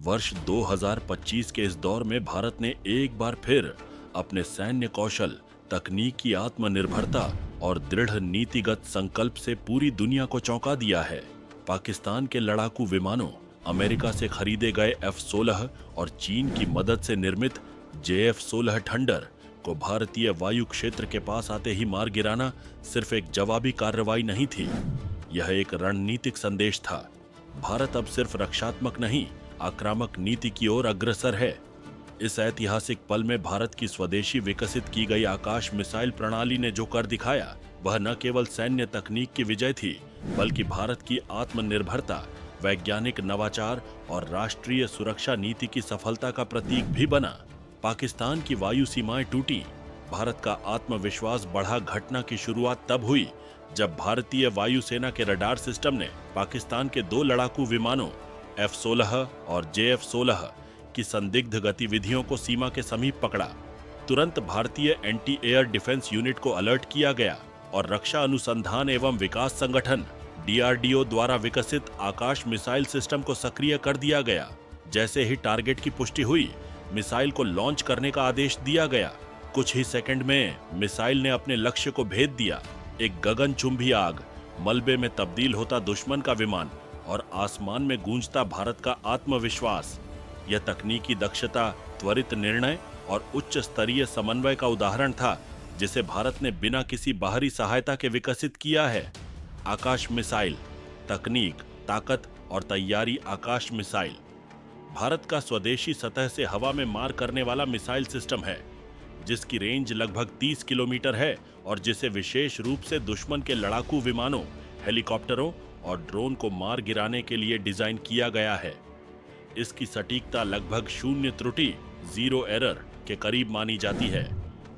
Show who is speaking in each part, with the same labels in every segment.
Speaker 1: वर्ष 2025 के इस दौर में भारत ने एक बार फिर अपने सैन्य कौशल, तकनीकी आत्मनिर्भरता और दृढ़ नीतिगत संकल्प से पूरी दुनिया को चौंका दिया है। पाकिस्तान के लड़ाकू विमानों, अमेरिका से खरीदे गए F-16 और चीन की मदद से निर्मित JF-16 थंडर को भारतीय वायु क्षेत्र के पास आते ही मार गिराना सिर्फ एक जवाबी कार्रवाई नहीं थी, यह एक रणनीतिक संदेश था। भारत अब सिर्फ रक्षात्मक नहीं, आक्रामक नीति की ओर अग्रसर है। इस ऐतिहासिक पल में भारत की स्वदेशी विकसित की गई आकाश मिसाइल प्रणाली ने जो कर दिखाया, वह न केवल सैन्य तकनीक की विजय थी, बल्कि भारत की आत्मनिर्भरता, वैज्ञानिक नवाचार और राष्ट्रीय सुरक्षा नीति की सफलता का प्रतीक भी बना। पाकिस्तान की वायु सीमाएं टूटी, भारत का आत्मविश्वास बढ़ा। घटना की शुरुआत तब हुई जब भारतीय वायुसेना के रडार सिस्टम ने पाकिस्तान के 2 लड़ाकू विमानों F-16 और JF-16 की संदिग्ध गतिविधियों को सीमा के समीप पकड़ा। तुरंत भारतीय एंटी एयर डिफेंस यूनिट को अलर्ट किया गया और रक्षा अनुसंधान एवं विकास संगठन DRDO द्वारा विकसित आकाश मिसाइल सिस्टम को सक्रिय कर दिया गया। जैसे ही टारगेट की पुष्टि हुई, मिसाइल को लॉन्च करने का आदेश दिया गया। कुछ ही सेकंड में मिसाइल ने अपने लक्ष्य को भेद दिया। एक गगनचुंबी आग, मलबे में तब्दील होता दुश्मन का विमान और आसमान में गूंजता भारत का आत्मविश्वास। यह तकनीकी दक्षता, त्वरित निर्णय और उच्च स्तरीय समन्वय का उदाहरण था, जिसे भारत ने बिना किसी बाहरी सहायता के विकसित किया है। आकाश मिसाइल, तकनीक, ताकत और तैयारी। आकाश मिसाइल भारत का स्वदेशी सतह से हवा में मार करने वाला मिसाइल सिस्टम है, जिसकी रेंज लगभग 30 किलोमीटर है और जिसे विशेष रूप से दुश्मन के लड़ाकू विमानों, हेलीकॉप्टरों और ड्रोन को मार गिराने के लिए डिजाइन किया गया है। इसकी सटीकता लगभग शून्य त्रुटि, जीरो एरर के करीब मानी जाती है।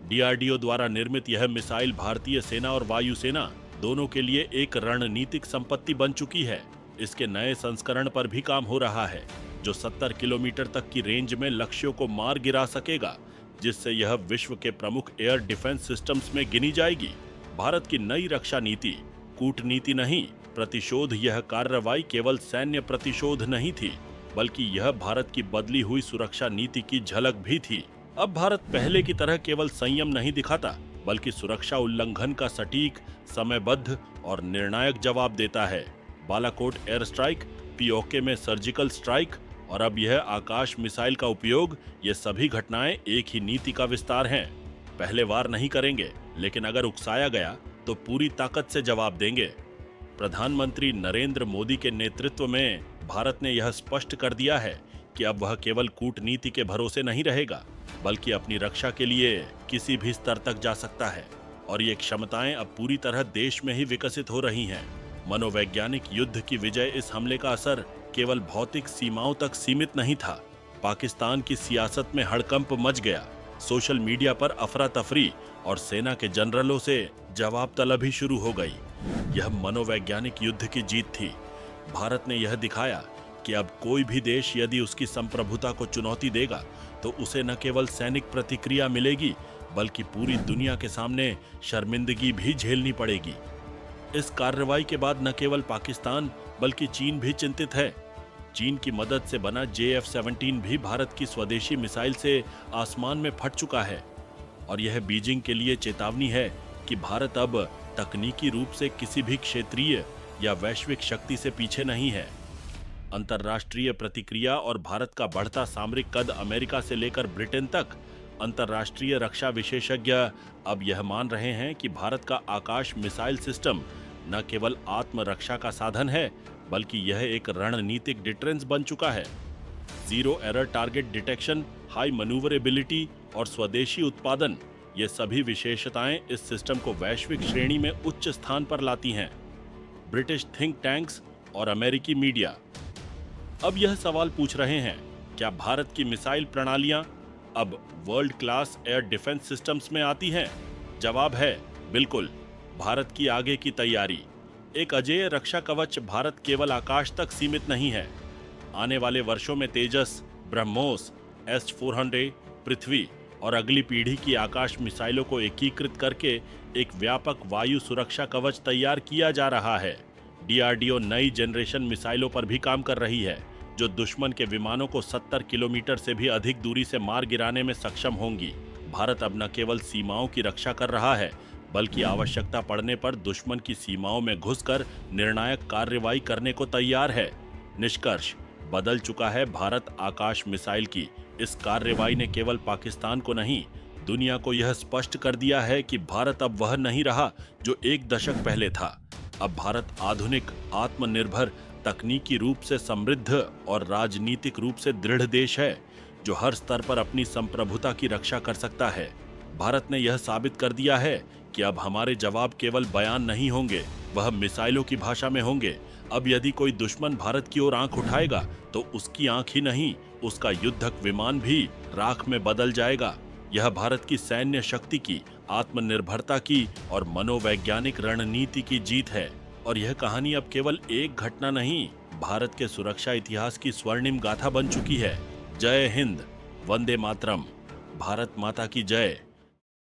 Speaker 1: DRDO द्वारा निर्मित यह मिसाइल भारतीय सेना और वायुसेना दोनों के लिए एक रणनीतिक संपत्ति बन चुकी है। इसके नए संस्करण पर भी काम हो रहा है, जो 70 किलोमीटर तक की रेंज में लक्ष्यों को मार गिरा सकेगा, जिससे यह विश्व के प्रमुख एयर डिफेंस सिस्टम्स में गिनी जाएगी। भारत की नई रक्षा नीति कूटनीति नहीं, प्रतिशोध। यह कार्रवाई केवल सैन्य प्रतिशोध नहीं थी, बल्कि यह भारत की बदली हुई सुरक्षा नीति की झलक भी थी। अब भारत पहले की तरह केवल संयम नहीं दिखाता, बल्कि सुरक्षा उल्लंघन का सटीक, समयबद्ध और निर्णायक जवाब देता है। बालाकोट एयर स्ट्राइक, POK में सर्जिकल स्ट्राइक और अब यह आकाश मिसाइल का उपयोग, ये सभी घटनाएं एक ही नीति का विस्तार हैं। पहले वार नहीं करेंगे, लेकिन अगर उकसाया गया तो पूरी ताकत से जवाब देंगे। प्रधानमंत्री नरेंद्र मोदी के नेतृत्व में भारत ने यह स्पष्ट कर दिया है कि अब वह केवल कूटनीति के भरोसे नहीं रहेगा, बल्कि अपनी रक्षा के लिए किसी भी स्तर तक जा सकता है। और ये क्षमताएं अब पूरी तरह देश में ही विकसित हो रही हैं। मनोवैज्ञानिक युद्ध की विजय, इस हमले का असर केवल भौतिक सीमाओं तक सीमित नहीं था। पाकिस्तान की सियासत में हड़कंप मच गया। सोशल मीडिया पर अफरा तफरी और सेना के जनरलों से जवाब तलब शुरू हो गई। यह मनोवैज्ञानिक युद्ध की जीत थी। भारत ने यह दिखाया कि अब कोई भी देश यदि उसकी संप्रभुता को चुनौती देगा, तो उसे न केवल सैनिक प्रतिक्रिया मिलेगी, बल्कि पूरी दुनिया के सामने शर्मिंदगी भी झेलनी पड़ेगी। इस कार्रवाई के बाद न केवल पाकिस्तान बल्कि चीन भी चिंतित है। चीन की मदद से बना JF-17 भी भारत की स्वदेशी मिसाइल से आसमान में फट चुका है और यह बीजिंग के लिए चेतावनी है कि भारत अब तकनीकी रूप से किसी भी क्षेत्रीय या वैश्विक शक्ति से पीछे नहीं है। अंतर्राष्ट्रीय प्रतिक्रिया और भारत का बढ़ता सामरिक कद, अमेरिका से लेकर ब्रिटेन तक, अंतर्राष्ट्रीय रक्षा विशेषज्ञ अब यह मान रहे हैं कि भारत का आकाश मिसाइल सिस्टम न केवल आत्मरक्षा का साधन है, बल्कि यह एक रणनीतिक डिटरेंस बन चुका है। Zero error target detection, high manoeuvrability और स्वदेशी उत्पादन, ये सभी विशेषताएं इस सिस्टम को वैश्विक श्रेणी में उच्च स्थान पर लाती हैं। ब्रिटिश थिंक टैंक्स और अमेरिकी मीडिया अब यह सवाल पूछ रहे हैं, क्या भारत की मिसाइल प्रणालियां अब world class air defence systems में आती हैं? जवाब है बिल्कुल। भारत की आगे की तैयारी, एक अजेय रक्षा कवच भारत केवल आकाश तक सीमित नहीं है। आने वाले वर्षों में तेजस, ब्रह्मोस, S-400, पृथ्वी और अगली पीढ़ी की आकाश मिसाइलों को एकीकृत करके एक व्यापक वायु सुरक्षा कवच तैयार किया जा रहा है। DRDO नई जनरेशन मिसाइलों पर भी काम कर रही है, जो दुश्मन के विमानों को 70 किलोमीटर से भी अधिक दूरी से मार गिराने में सक्षम होंगी। भारत अब न केवल सीमाओं की रक्षा कर रहा है, बल्कि आवश्यकता पड़ने पर दुश्मन की सीमाओं में घुसकर निर्णायक कार्रवाई करने को तैयार है। निष्कर्ष, बदल चुका है भारत आकाश मिसाइल की इस कार्रवाई ने केवल पाकिस्तान को नहीं, दुनिया को यह स्पष्ट कर दिया है कि भारत अब वह नहीं रहा जो एक दशक पहले था। अब भारत आधुनिक, आत्मनिर्भर, तकनीकी रूप से समृद्ध और राजनीतिक रूप से दृढ़ देश है, जो हर स्तर पर अपनी संप्रभुता की रक्षा कर सकता है। भारत ने यह साबित कर दिया है कि अब हमारे जवाब केवल बयान नहीं होंगे, वह मिसाइलों की भाषा में होंगे। अब यदि कोई दुश्मन भारत की ओर आंख उठाएगा तो उसकी आंख ही नहीं, उसका युद्धक विमान भी राख में बदल जाएगा। यह भारत की सैन्य शक्ति की, आत्मनिर्भरता की और मनोवैज्ञानिक रणनीति की जीत है। और यह कहानी अब केवल एक घटना नहीं, भारत के सुरक्षा इतिहास की स्वर्णिम गाथा बन चुकी है। जय हिंद, वंदे मातरम, भारत माता की जय।